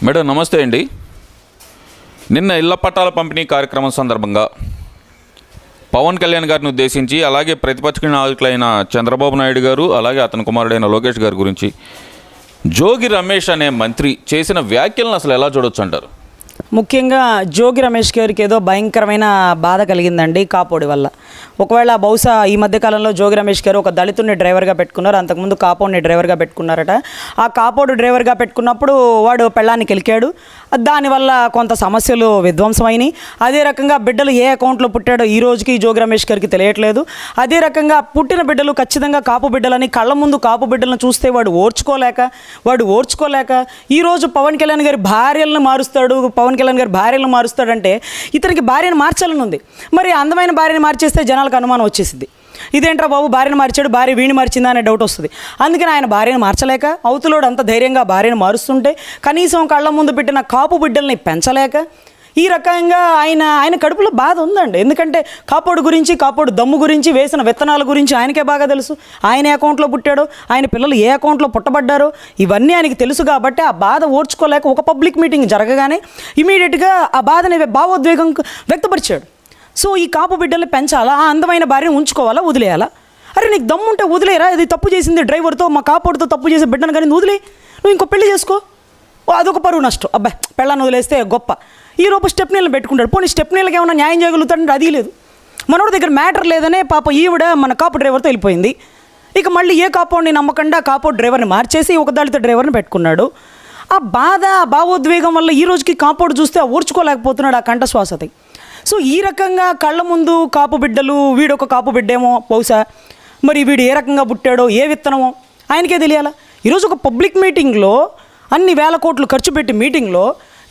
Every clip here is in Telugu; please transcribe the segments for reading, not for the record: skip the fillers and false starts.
మేడం నమస్తే అండి. నిన్న ఇళ్ల పట్టాల పంపిణీ కార్యక్రమం సందర్భంగా పవన్ కళ్యాణ్ గారిని ఉద్దేశించి, అలాగే ప్రతిపక్ష నాయకులైన చంద్రబాబు నాయుడు గారు, అలాగే అతని కుమారుడైన లోకేష్ గారి గురించి జోగి రమేష్ అనే మంత్రి చేసిన వ్యాఖ్యలను అసలు ఎలా చూడొచ్చు అంటారు? ముఖ్యంగా జోగి రమేష్ గారికి ఏదో భయంకరమైన బాధ కలిగిందండి కాపోడి వల్ల. ఒకవేళ బహుశా ఈ మధ్యకాలంలో జోగి రమేష్ గారు ఒక దళితుడిని డ్రైవర్గా పెట్టుకున్నారు, అంతకుముందు కాపోడిని డ్రైవర్గా పెట్టుకున్నారట. ఆ కాపోడు డ్రైవర్గా పెట్టుకున్నప్పుడు వాడు పెళ్ళాన్ని కెలికాడు, దానివల్ల కొంత సమస్యలు విధ్వంసమైనవి. అదే రకంగా బిడ్డలు ఏ అకౌంట్లో పుట్టాడో ఈ రోజుకి జోగి రమేష్ గారికి తెలియట్లేదు. అదే రకంగా పుట్టిన బిడ్డలు ఖచ్చితంగా కాపు బిడ్డలని కళ్ళ ముందు కాపు బిడ్డలను చూస్తే వాడు ఓర్చుకోలేక ఈరోజు పవన్ కళ్యాణ్ గారి భార్యలను మారుస్తాడు, పవన్ కళ్యాణ్ గారి భార్యలను మారుస్తాడంటే ఇతనికి భార్యను మార్చాలని ఉంది. మరి అందమైన భార్యను మార్చేస్తే జనాలకు అనుమానం వచ్చేసింది, ఇదేంట్రా బాబు భార్యను మార్చాడు, భార్య వీణి మార్చిందా అనే డౌట్ వస్తుంది. అందుకని ఆయన భార్యను మార్చలేక, అవతలోడు అంత ధైర్యంగా భార్యను మారుస్తుంటే కనీసం కళ్ళ ముందు పెట్టిన కాపు బిడ్డల్ని పెంచలేక ఈ రకంగా ఆయన కడుపులో బాధ ఉందండి. ఎందుకంటే కాపోడు గురించి, కాపోడు దమ్ము గురించి, వేసిన విత్తనాల గురించి ఆయనకే బాగా తెలుసు. ఆయన ఏ అకౌంట్లో పుట్టాడో, ఆయన పిల్లలు ఏ అకౌంట్లో పుట్టబడ్డారో ఇవన్నీ ఆయనకి తెలుసు. కాబట్టి ఆ బాధ ఓర్చుకోలేక ఒక పబ్లిక్ మీటింగ్ జరగగానే ఇమీడియట్గా ఆ బాధని భావోద్వేగం వ్యక్తపరిచాడు. సో ఈ కాపు బిడ్డల్ని పెంచాలా, ఆ అందమైన భార్యను ఉంచుకోవాలా, వదిలేయాలా? అరే నీకు దమ్ముంటే వదిలేరా, ఇది తప్పు చేసింది డ్రైవర్తో, మా కాపోడుతో తప్పు చేసే బిడ్డను కానీ వదిలే, నువ్వు ఇంకో పెళ్లి చేసుకో, అదొక పరువు నష్టం. అబ్బాయి పెళ్ళాన్ని వదిలేస్తే గొప్ప. ఈ లోపు స్టెప్నీలను పెట్టుకుంటాడు. పోనీ స్టెప్నీలకి ఏమైనా న్యాయం చేయగలుగుతాడంటే అది లేదు. మనోడి దగ్గర మ్యాటర్ లేదనే పాప ఈవిడ మన కాపు డ్రైవర్తో వెళ్ళిపోయింది. ఇక మళ్ళీ ఏ కాపోడిని నమ్మకుండా కాపోడు డ్రైవర్ని మార్చేసి ఒక దళిత డ్రైవర్ని పెట్టుకున్నాడు. ఆ బాధ, ఆ భావోద్వేగం వల్ల ఈ రోజుకి కాపోడు చూస్తే ఓర్చుకోలేకపోతున్నాడు ఆ కంఠశ్వాసతి. సో ఈ రకంగా కళ్ళ ముందు కాపు బిడ్డలు, వీడొక కాపు బిడ్డేమో బహుశా, మరి వీడు ఏ రకంగా పుట్టాడో, ఏ విత్తనమో ఆయనకే తెలియాలా. ఈరోజు ఒక పబ్లిక్ మీటింగ్లో, అన్ని వేల కోట్లు ఖర్చు పెట్టి మీటింగ్లో,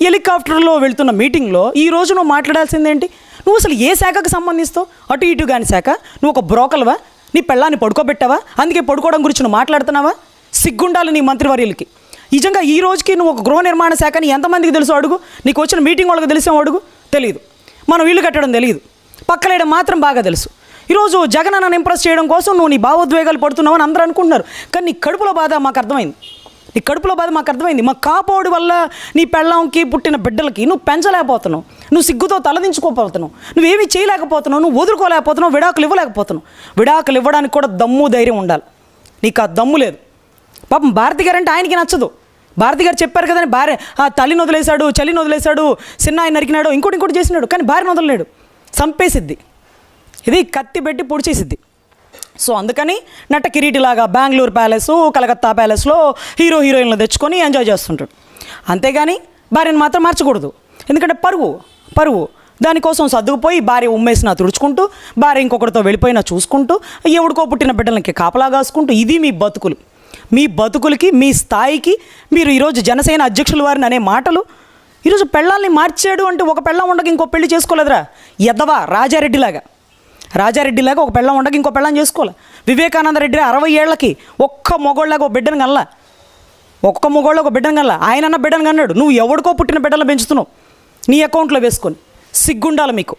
హెలికాప్టర్లో వెళ్తున్న మీటింగ్లో ఈరోజు నువ్వు మాట్లాడాల్సిందేంటి? నువ్వు అసలు ఏ శాఖకు సంబంధిస్తావు? అటు ఇటు కాని శాఖ. నువ్వు ఒక బ్రోకర్వా? నీ పెళ్ళాన్ని పడుకోబెట్టావా? అందుకే పడుకోవడం గురించి నువ్వు మాట్లాడుతున్నావా? సిగ్గుండాలి నీ మంత్రివర్యులకి. నిజంగా ఈ రోజుకి నువ్వు ఒక గృహ నిర్మాణ శాఖని ఎంతమందికి తెలుసు అడుగు. నీకు వచ్చిన మీటింగ్ వాళ్ళకి తెలిసాం అడుగు, తెలియదు. మనం ఇల్లు కట్టడం తెలియదు, పక్కలేయడం మాత్రం బాగా తెలుసు. ఈరోజు జగన్ అన్నను ఇంప్రెస్ చేయడం కోసం నువ్వు నీ భావోద్వేగాలు పడుతున్నావు అని అందరూ అనుకుంటున్నారు. కానీ నీ కడుపులో బాధ మాకు అర్థమైంది, మా కాపోడి వల్ల నీ పెళ్ళంకి పుట్టిన బిడ్డలకి నువ్వు పెంచలేకపోతున్నావు, నువ్వు సిగ్గుతో తలదించుకోపోతున్నావు, నువ్వేమీ చేయలేకపోతున్నావు, నువ్వు వదులుకోలేకపోతున్నావు, విడాకులు ఇవ్వలేకపోతున్నావు. విడాకులు ఇవ్వడానికి కూడా దమ్ము ధైర్యం ఉండాలి. నీకు ఆ దమ్ము లేదు. పాపం భారతి గారు అంటే ఆయనకి నచ్చదు. భారతి గారు చెప్పారు కదని భార్య తల్లిని వదిలేశాడు, చలిని వదిలేశాడు, చిన్న ఆయన నరికినాడు, ఇంకోటి చేసినాడు, కానీ భార్యను వదలలేడు, చంపేసిద్ది, ఇది కత్తి పెట్టి పొడిచేసిద్ది. సో అందుకని నట్ట కిరీటిలాగా బెంగళూరు ప్యాలెస్, కలకత్తా ప్యాలెస్లో హీరోయిన్లు తెచ్చుకొని ఎంజాయ్ చేస్తుంటాడు. అంతేగాని భార్యను మాత్రం మార్చకూడదు. ఎందుకంటే పరువు దానికోసం సర్దుకుపోయి భార్య ఉమ్మేసినా తుడుచుకుంటూ, భార్య ఇంకొకరితో వెళ్ళిపోయినా చూసుకుంటూ, ఎవడికో పుట్టిన బిడ్డలకి కాపలా కాసుకుంటూ, ఇది మీ బతుకులకి మీ స్థాయికి మీరు ఈరోజు జనసేన అధ్యక్షుల వారిని అనే మాటలు. ఈరోజు పెళ్ళాల్ని మార్చాడు అంటే ఒక పెళ్ళం ఉండక ఇంకో పెళ్లి చేసుకోలేదురా ఎద్దవా. రాజారెడ్డిలాగా ఒక పెళ్ళం ఉండక ఇంకో పెళ్ళం చేసుకోవాలి. వివేకానంద రెడ్డి 60 ఏళ్ళకి ఒక్క మొగోళ్ళగా ఒక బిడ్డను కల్లా, ఆయనన్న బిడ్డను కన్నాడు. నువ్వు ఎవడికో పుట్టిన బిడ్డలను పెంచుతున్నావు నీ అకౌంట్లో వేసుకొని. సిగ్గుండాలి మీకు.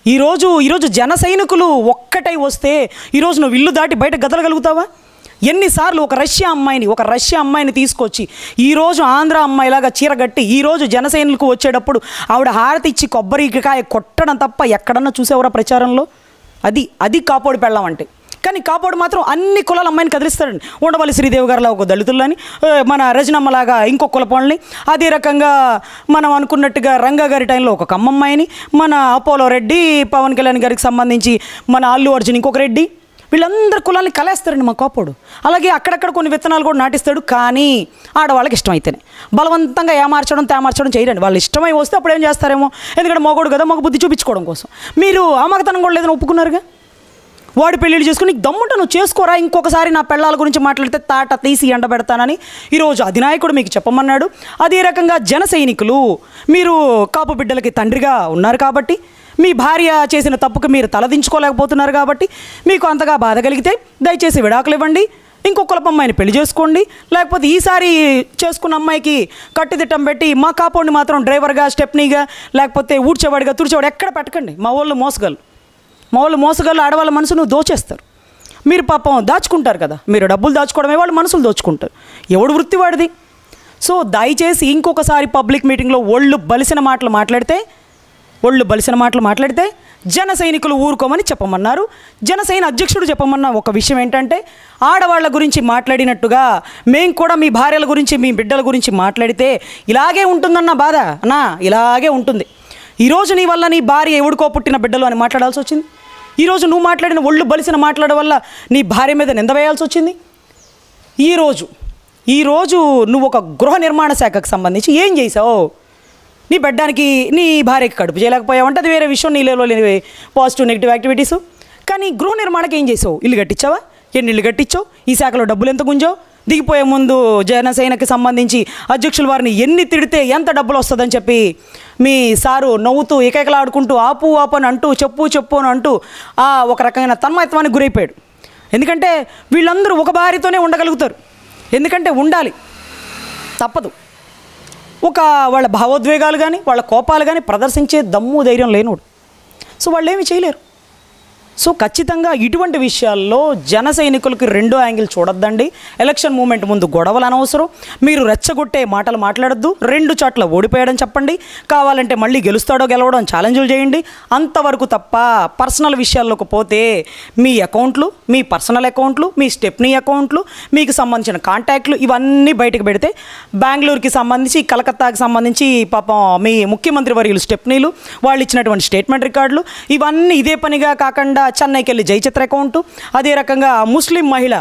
ఈరోజు జన సైనికులు ఒక్కటై వస్తే ఈరోజు నువ్వు ఇల్లు దాటి బయట గదలగలుగుతావా? ఎన్నిసార్లు ఒక రష్యా అమ్మాయిని తీసుకొచ్చి ఈరోజు ఆంధ్ర అమ్మాయిలాగా చీరగట్టి ఈరోజు జనసేనలకు వచ్చేటప్పుడు ఆవిడ హారతి ఇచ్చి కొబ్బరికాయ కొట్టడం తప్ప ఎక్కడన్నా చూసేవరా ప్రచారంలో? అది కాపోడు పెళ్ళం అంటే. కానీ కాపోడు మాత్రం అన్ని కులాల అమ్మాయిని కదిలిస్తాడండి. ఉండవల్లి శ్రీదేవి గారిలా ఒక దళితులని, మన రజనమ్మలాగా ఇంకొక కులపోళ్ళని, అదే రకంగా మనం అనుకున్నట్టుగా రంగా గారి టైంలో ఒక కమ్మమ్మాయిని, మన అపోలో రెడ్డి, పవన్ కళ్యాణ్ గారికి సంబంధించి మన అల్లు అర్జున్ ఇంకొక రెడ్డి, వీళ్ళందరి కులాన్ని కలేస్తారండి మా కాపోడు. అలాగే అక్కడక్కడ కొన్ని విత్తనాలు కూడా నాటిస్తాడు. కానీ ఆడవాళ్ళకి ఇష్టమైతేనే బలవంతంగా తేమార్చడం చేయరండి. వాళ్ళు ఇష్టమై వస్తే అప్పుడు ఏం చేస్తారేమో, ఎందుకంటే మగోడు కదా, మగ బుద్ధి చూపించుకోవడం కోసం. మీరు ఆ మగతనం కూడా లేదని ఒప్పుకున్నారుగా. వాడు పెళ్ళిళ్ళు చేసుకుని నీకు దమ్ముంటే నువ్వు చేసుకోరా, ఇంకొకసారి నా పెళ్ళాల గురించి మాట్లాడితే తాట తీసి ఎండబెడతానని ఈరోజు అధినాయకుడు మీకు చెప్పమన్నాడు. అదే రకంగా జన సైనికులు మీరు కాపు బిడ్డలకి తండ్రిగా ఉన్నారు కాబట్టి, మీ భార్య చేసిన తప్పుకు మీరు తలదించుకోలేకపోతున్నారు కాబట్టి, మీకు అంతగా బాధ కలిగితే దయచేసి విడాకులు ఇవ్వండి, ఇంకొక అమ్మాయిని పెళ్లి చేసుకోండి. లేకపోతే ఈసారి చేసుకున్న అమ్మాయికి కట్టుదిట్టం పెట్టి మా కాపోడిని మాత్రం డ్రైవర్గా, స్టెప్నీగా, లేకపోతే ఊడ్చేవాడిగా, తుడిచేవాడు ఎక్కడ పెట్టకండి. మా వాళ్ళు మోసగాళ్ళు ఆడవాళ్ళ మనసును దోచేస్తారు. మీరు పాపం దాచుకుంటారు కదా, మీరు డబ్బులు దాచుకోవడమే, వాళ్ళు మనసులు దోచుకుంటారు. ఎవడు వృత్తి వాడిది. సో దయచేసి ఇంకొకసారి పబ్లిక్ మీటింగ్లో ఒళ్ళు బలిసిన మాటలు మాట్లాడితే జన సైనికులు ఊరుకోమని చెప్పమన్నారు. జనసేన అధ్యక్షుడు చెప్పమన్న ఒక విషయం ఏంటంటే, ఆడవాళ్ళ గురించి మాట్లాడినట్టుగా మేము కూడా మీ భార్యల గురించి మీ బిడ్డల గురించి మాట్లాడితే ఇలాగే ఉంటుందన్న బాధ అన్నా, ఇలాగే ఉంటుంది. ఈరోజు నీ వల్ల నీ భార్య ఎవడికో పుట్టిన బిడ్డలు అని మాట్లాడాల్సి వచ్చింది. ఈరోజు నువ్వు మాట్లాడిన ఒళ్ళు బలిసిన మాట్లాడడం వల్ల నీ భార్య మీద నింద వేయాల్సి వచ్చింది. ఈరోజు నువ్వు ఒక గృహ నిర్మాణ శాఖకు సంబంధించి ఏం చేసావు? నీ బిడ్డానికి నీ భార్యకి కడుపు చేయలేకపోయావు అంటే అది వేరే విషయం, నీ లేవలో లేని పాజిటివ్ నెగిటివ్ యాక్టివిటీస్. కానీ గృహ నిర్మాణకి ఏం చేసావు? ఇల్లు కట్టించావా? ఎన్ని ఇల్లు కట్టించావు? ఈ శాఖలో డబ్బులు ఎంత గుంజావు? దిగిపోయే ముందు జనసేనకి సంబంధించి అధ్యక్షుల వారిని ఎన్ని తిడితే ఎంత డబ్బులు వస్తుందని చెప్పి మీ సారు నవ్వుతూ ఏకైకలాడుకుంటూ ఆపు అని అంటూ చెప్పు అని అంటూ ఒక రకమైన తన్మయత్వానికి గురైపోయాడు. ఎందుకంటే వీళ్ళందరూ ఒక భార్యతోనే ఉండగలుగుతారు, ఎందుకంటే ఉండాలి, తప్పదు. వాళ్ళ భావోద్వేగాలు కానీ వాళ్ళ కోపాలు కానీ ప్రదర్శించే దమ్ము ధైర్యం లేనోడు. సో వాళ్ళు ఏమీ చేయలేరు. సో ఖచ్చితంగా ఇటువంటి విషయాల్లో జన సైనికులకి రెండో యాంగిల్ చూడొద్దండి. ఎలక్షన్ మూమెంట్ ముందు గొడవలు అనవసరం. మీరు రెచ్చగొట్టే మాటలు మాట్లాడొద్దు. 2 చోట్ల ఓడిపోయాడని చెప్పండి. కావాలంటే మళ్ళీ గెలుస్తాడో గెలవడం ఛాలెంజ్లు చేయండి, అంతవరకు తప్ప పర్సనల్ విషయాల్లోకి పోతే మీ అకౌంట్లు, మీ పర్సనల్ అకౌంట్లు, మీ స్టెప్నీ అకౌంట్లు, మీకు సంబంధించిన కాంటాక్ట్లు ఇవన్నీ బయటకు పెడితే బెంగళూరుకి సంబంధించి కలకత్తాకి సంబంధించి పాపం మీ ముఖ్యమంత్రి వర్యులు స్టెప్నీలు వాళ్ళు ఇచ్చినటువంటి స్టేట్మెంట్ రికార్డులు ఇవన్నీ ఇదే పనిగా కాకుండా చెన్నైకి వెళ్ళి జయచిత్ర అకౌంటు, అదే రకంగా ముస్లిం మహిళ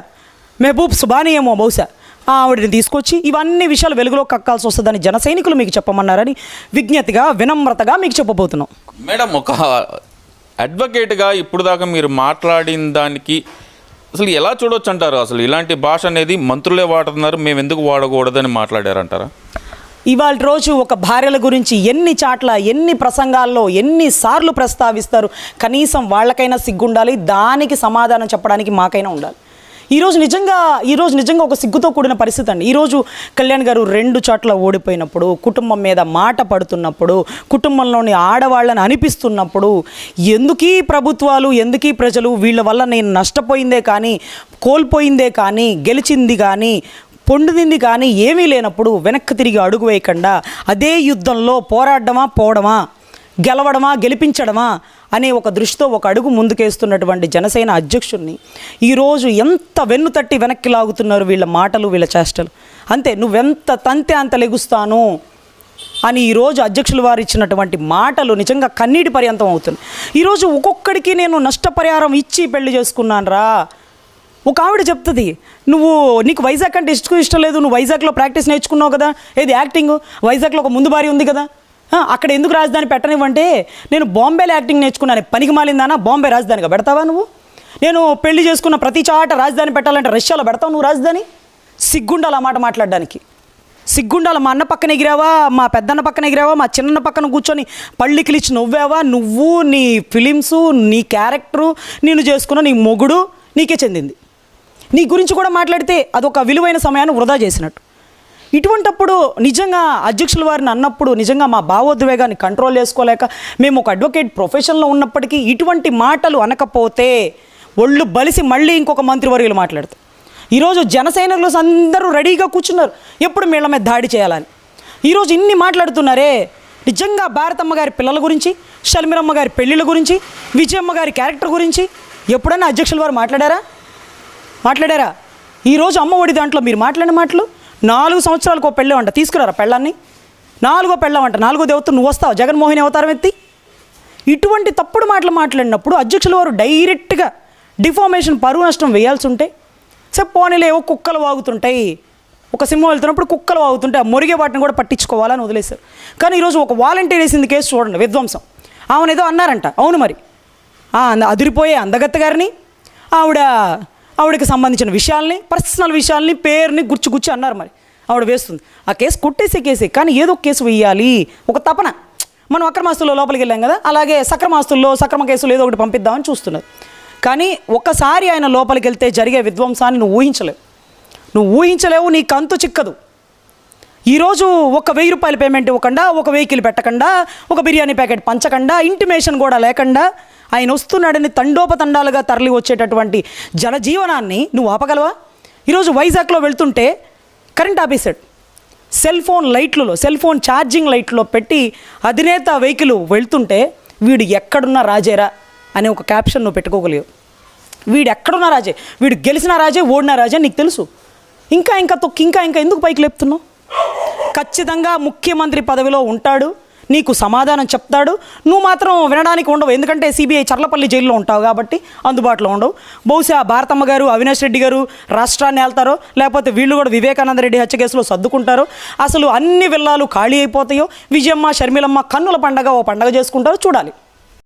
మెహబూబ్ సుబానీ ఏమో బహుశా ఆవిడని తీసుకొచ్చి ఇవన్నీ విషయాలు వెలుగులో కక్కాల్సి వస్తుందని జన సైనికులు మీకు చెప్పమన్నారని విజ్ఞతగా వినమ్రతగా మీకు చెప్పబోతున్నాం. మేడం, ఒక అడ్వకేట్గా ఇప్పుడు దాకా మీరు మాట్లాడిన దానికి అసలు ఎలా చూడొచ్చు అంటారు? అసలు ఇలాంటి భాష అనేది మంత్రులే వాడుతున్నారు, మేము ఎందుకు వాడకూడదని మాట్లాడారంటారా? ఇవాళ రోజు ఒక భార్యల గురించి ఎన్ని చాట్ల ఎన్ని ప్రసంగాల్లో ఎన్నిసార్లు ప్రస్తావిస్తారు. కనీసం వాళ్ళకైనా సిగ్గుండాలి, దానికి సమాధానం చెప్పడానికి మాకైనా ఉండాలి. ఈరోజు నిజంగా ఒక సిగ్గుతో కూడిన పరిస్థితి అండి. ఈరోజు కళ్యాణ్ గారు 2 చోట్ల ఓడిపోయినప్పుడు, కుటుంబం మీద మాట పడుతున్నప్పుడు, కుటుంబంలోని ఆడవాళ్ళని అనిపిస్తున్నప్పుడు, ఎందుకీ ప్రభుత్వాలు ఎందుకీ ప్రజలు వీళ్ళ వల్ల నేను నష్టపోయిందే కానీ కోల్పోయిందే కానీ గెలిచింది కానీ పొందుదింది కానీ ఏమీ లేనప్పుడు వెనక్కి తిరిగి అడుగు వేయకుండా అదే యుద్ధంలో పోరాడమా పోవడమా, గెలవడమా గెలిపించడమా అనే ఒక దృష్టితో ఒక అడుగు ముందుకేస్తున్నటువంటి జనసేన అధ్యక్షుడిని ఈరోజు ఎంత వెన్ను తట్టి వెనక్కి లాగుతున్నారు వీళ్ళ మాటలు వీళ్ళ చేష్టలు. అంతే, నువ్వెంత తంతే అంత లెగుస్తాను అని ఈరోజు అధ్యక్షుల వారు ఇచ్చినటువంటి మాటలు నిజంగా కన్నీటి పర్యంతం అవుతుంది. ఈరోజు ఒక్కొక్కడికి నేను నష్టపరిహారం ఇచ్చి పెళ్లి చేసుకున్నాను రా. ఒక ఆవిడ చెప్తుంది, నీకు వైజాగ్ అంటే ఇష్టం లేదు, నువ్వు వైజాగ్లో ప్రాక్టీస్ నేర్చుకున్నావు కదా, ఏది యాక్టింగ్, వైజాగ్లో ఒక ముందు భార్య ఉంది కదా, అక్కడ ఎందుకు రాజధాని పెట్టనివ్వంటే నేను బాంబేలో యాక్టింగ్ నేర్చుకున్నాను. పనికి మాలిందానా బాంబే రాజధానిగా పెడతావా నువ్వు? నేను పెళ్లి చేసుకున్న ప్రతి చాట రాజధాని పెట్టాలంటే రష్యాలో పెడతావు నువ్వు రాజధాని? సిగ్గుండాలి ఆ మాట మాట్లాడడానికి, సిగ్గుండాలి. మా అన్న పక్కన ఎగిరావా, మా పెద్దన్న పక్కన ఎగిరావా, మా చిన్న పక్కన కూర్చొని పళ్ళికిలిచి నవ్వావా? నువ్వు నీ ఫిలిమ్సు, నీ క్యారెక్టరు, నేను చేసుకున్న నీ మొగుడు నీకే చెందింది. నీ గురించి కూడా మాట్లాడితే అదొక విలువైన సమయాన్ని వృధా చేసినట్టు. ఇటువంటప్పుడు నిజంగా అధ్యక్షుల వారిని అన్నప్పుడు నిజంగా మా భావోద్వేగాన్ని కంట్రోల్ చేసుకోలేక మేము ఒక అడ్వకేట్ ప్రొఫెషన్లో ఉన్నప్పటికీ ఇటువంటి మాటలు అనకపోతే ఒళ్ళు బలిసి మళ్ళీ ఇంకొక మంత్రివర్యులు మాట్లాడుతారు. ఈరోజు జనసైనికులు అందరూ రెడీగా కూర్చున్నారు ఎప్పుడు వీళ్ళ మీద దాడి చేయాలని. ఈరోజు ఇన్ని మాట్లాడుతున్నారే, నిజంగా భారతమ్మ గారి పిల్లల గురించి, షల్మిరమ్మ గారి పెళ్ళిళ్ళ గురించి, విజయమ్మ గారి క్యారెక్టర్ గురించి ఎప్పుడైనా అధ్యక్షుల వారు మాట్లాడారా? ఈరోజు అమ్మ ఒడి దాంట్లో మీరు మాట్లాడిన మాటలు 4 సంవత్సరాలకు ఒక పెళ్ళం అంట, తీసుకురారా పెళ్ళాన్ని, 4వ పెళ్ళం అంట, 4వ దేవత నువ్వు వస్తావు జగన్మోహన్ అవతారం ఎత్తి. ఇటువంటి తప్పుడు మాటలు మాట్లాడినప్పుడు అధ్యక్షుల వారు డైరెక్ట్గా డిఫామేషన్ పరువు నష్టం వేయాల్సి ఉంటే పోనీలే ఏవో కుక్కలు వాగుతుంటాయి, ఒక సింహం వెళ్తున్నప్పుడు కుక్కలు వాగుతుంటే ఆ మొరిగే వాటిని కూడా పట్టించుకోవాలని వదిలేశారు. కానీ ఈరోజు ఒక వాలంటీర్ వేసింది కేసు చూడండి, విధ్వంసం. ఆమెను ఏదో అన్నారంట, అవును మరి అదిరిపోయే అందగత్త గారిని ఆవిడకి సంబంధించిన విషయాల్ని, పర్సనల్ విషయాల్ని, పేరుని గుచ్చి అన్నారు. మరి ఆవిడ వేస్తుంది ఆ కేసు, కొట్టేసే కేసే, కానీ ఏదో కేసు వేయాలి, ఒక తపన. మనం అక్రమాస్తుల్లో లోపలికి వెళ్ళాం కదా, అలాగే సక్రమాస్తుల్లో సక్రమ కేసులు ఏదో ఒకటి పంపిద్దామని చూస్తున్నారు. కానీ ఒక్కసారి ఆయన లోపలికి వెళ్తే జరిగే విధ్వంసాన్ని నువ్వు ఊహించలేవు, నీకు అంతు చిక్కదు. ఈరోజు ఒక 1000 రూపాయల పేమెంట్ ఇవ్వకుండా, ఒక వెహికల్ పెట్టకుండా, ఒక బిర్యానీ ప్యాకెట్ పంచకుండా, ఇంటిమేషన్ కూడా లేకుండా ఆయన వస్తున్నాడని తండోపతండాలుగా తరలి వచ్చేటటువంటి జనజీవనాన్ని నువ్వు ఆపగలవా? ఈరోజు వైజాగ్లో వెళ్తుంటే కరెంట్ ఆపేశాడు. సెల్ ఫోన్ ఛార్జింగ్ లైట్లో పెట్టి అధినేత వెహికల్ వెళ్తుంటే వీడు ఎక్కడున్నా రాజేరా అనే ఒక క్యాప్షన్ నువ్వు పెట్టుకోగలేవు. వీడు ఎక్కడున్నా రాజే, వీడు గెలిచిన రాజే, ఓడిన రాజే నీకు తెలుసు. ఇంకా తొక్కి ఇంకా ఎందుకు పైకి లేపుతున్నావు? ఖచ్చితంగా ముఖ్యమంత్రి పదవిలో ఉంటాడు, నీకు సమాధానం చెప్తాడు. నువ్వు మాత్రం వినడానికి ఉండవు, ఎందుకంటే సిబిఐ చర్లపల్లి జైల్లో ఉంటావు కాబట్టి అందుబాటులో ఉండవు. బహుశా భారతమ్మ గారు, అవినాష్ రెడ్డి గారు రాష్ట్రాన్ని వెళ్తారో, లేకపోతే వీళ్ళు కూడా వివేకానంద రెడ్డి హత్య కేసులో సర్దుకుంటారో, అసలు అన్ని విల్లాలు ఖాళీ అయిపోతాయో, విజయమ్మ షర్మిలమ్మ కన్నుల పండగ ఓ పండగ చేసుకుంటారో చూడాలి.